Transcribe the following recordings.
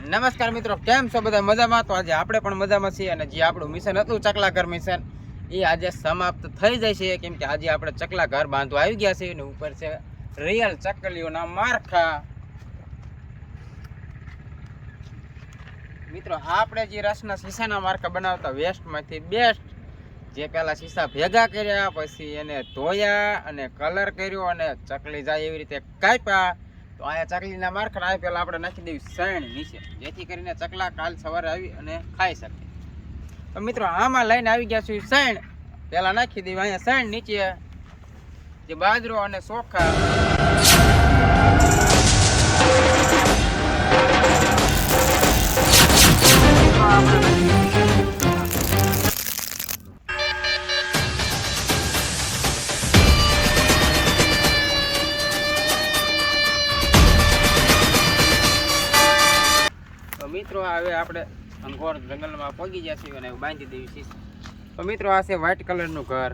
નમસ્કાર મિત્રો, કેમ છો બધા? મજામાં? તો આજે આપણે પણ મજામાં છીએ અને જે આપણું મિશન હતું ચકલા ઘર મિશન એ આજે સમાપ્ત થઈ જાય છે, કેમ કે આજે આપણે ચકલા ઘર બાંધવા આવી ગયા છે અને ઉપર છે રિયલ ચકલીઓના માળખા. મિત્રો આપણે જે રસના શીશાના માળખા બનાવતા વેસ્ટમાંથી બેસ્ટ, જે પહેલા શીશા ભેગા કર્યા પછી એને ધોયા અને કલર કર્યો અને ચકલી જાય એવી રીતે કાપ્યા. તો અહીંયા ચકલીના માળખા આ પહેલાં આપણે નાખી દેવી સણ નીચે, જેથી કરીને ચકલા કાલ સવારે આવી અને ખાઈ શકે. તો મિત્રો આમાં લઈને આવી ગયા છું સણ, પહેલાં નાખી દેવી અહીંયા સણ નીચે જે બાજરો અને ચોખા. મિત્રો હવે આપણે ઘોર જંગલમાં પહોંચી ગયા છીએ અને બાંધી દેવી છીએ. તો મિત્રો આ છે વ્હાઇટ કલરનું ઘર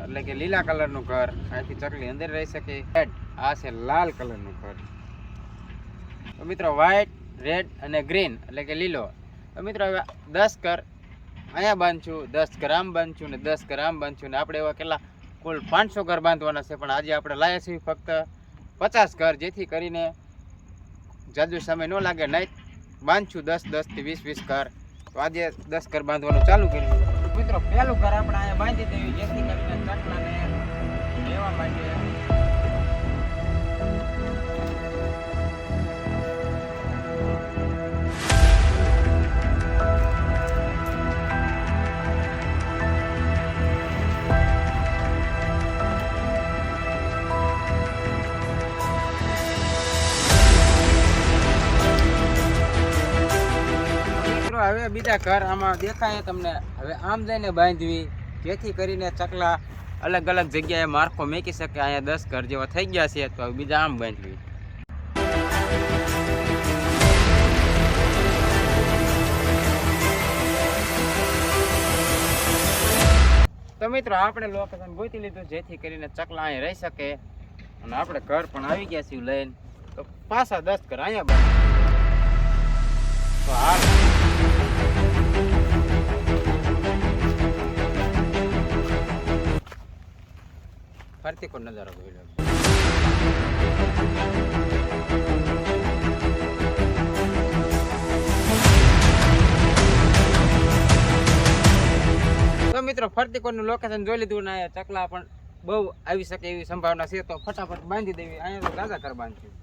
એટલે કે લીલા કલરનું ઘર, આથી ચકલી અંદર રહી શકે. રેડ આ છે લાલ કલરનું ઘર. તો મિત્રો વ્હાઇટ, રેડ અને ગ્રીન એટલે કે લીલો. તો મિત્રો હવે 10 ઘર અહીંયા બાંધશું, 10 ઘર આમ બાંધશું ને 10 ઘર આમ બાંધશું ને આપણે એવા કેટલા કુલ 500 ઘર બાંધવાના છે, પણ આજે આપણે લાવ્યા છીએ ફક્ત 50 ઘર, જેથી કરીને જાજુ સમય ન લાગે. નહીં બાંધશું 10 થી 20 ઘર. તો આજે 10 ઘર બાંધવાનું ચાલુ કર્યું. મિત્રો પહેલું ઘર આપણે અહીંયા બાંધી દેવું, જેથી કરીને ચકલાને રહેવા માટે હવે બીજા ઘર આમાં દેખાય તમને. હવે આમ જઈને બાંધવી, જેથી કરીને ચકલા અલગ અલગ જગ્યાએ માળખો મેકી શકે. અહીંયા 10 ઘર જેવા થઈ ગયા છે, તો હવે બીજા આમ બાંધવી. તો મિત્રો આપણે લોકેશન ગોતી લીધું, જેથી કરીને ચકલા અહીં રહી શકે અને આપણે ઘર પણ આવી ગયા છીએ લઈને. તો પાછા 10 ઘર અહીંયા બાંધવી. તો હાલ ફરતી કોઈ નજારો જોઈ લો. તો મિત્રો ફરતી કોઈનું લોકેશન જોઈ લીધું ને ચકલા પણ બહુ આવી શકે એવી સંભાવના છે, તો ફટાફટ બાંધી દેવી. અહીંયા તો દાદા ઘર બાંધ્યું.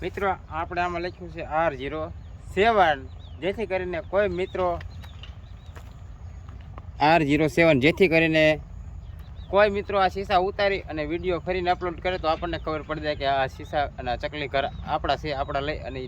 મિત્રો આપણે આમાં લખ્યું છે R07, જેથી કરીને કોઈ મિત્રો R07, જેથી કરીને કોઈ મિત્રો આ શીશા ઉતારી અને વિડીયો ફરીને અપલોડ કરે તો આપણને ખબર પડી જાય કે આ શીશા અને ચકલી ઘર આપણા છે, આપણા લઈ અને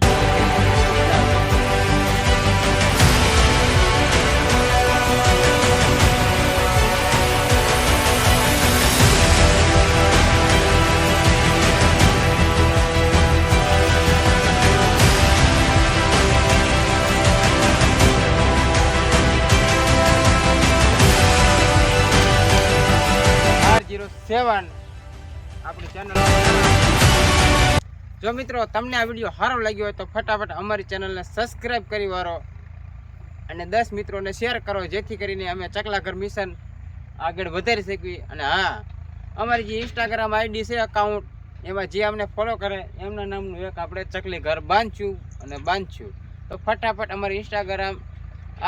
આપણી ચેનલ. જો મિત્રો તમને આ વિડીયો સારો લાગ્યો હોય તો ફટાફટ અમારી ચેનલને સબસ્ક્રાઈબ કરી વાળો અને 10 મિત્રોને શેર કરો, જેથી કરીને અમે ચકલા ઘર મિશન આગળ વધારી શકીએ. અને હા, અમારી જે ઇન્સ્ટાગ્રામ આઈડી છે અકાઉન્ટ, એમાં જે અમને ફોલો કરે એમના નામનું એક આપણે ચકલી ઘર બાંધશું. તો ફટાફટ અમારી ઇન્સ્ટાગ્રામ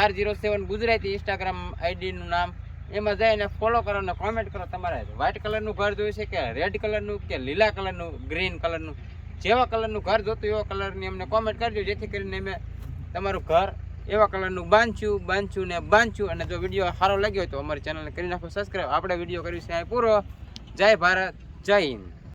R07 ગુજરાતી ઇન્સ્ટાગ્રામ આઈડીનું નામ, એમાં જઈને ફોલો કરો અને કોમેન્ટ કરો. તમારે વ્હાઇટ કલરનું ઘર જોયું છે કે રેડ કલરનું કે લીલા કલરનું, ગ્રીન કલરનું, જેવા કલરનું ઘર જોતું એવા કલરની અમને કોમેન્ટ કરજો, જેથી કરીને અમે તમારું ઘર એવા કલરનું બાંધશું. અને જો વિડીયો સારો લાગ્યો હોય તો અમારી ચેનલને કરી નાખો સબસ્ક્રાઈબ. આપણે વિડીયો કર્યું છે પૂરો. જય ભારત, જય હિન્દ.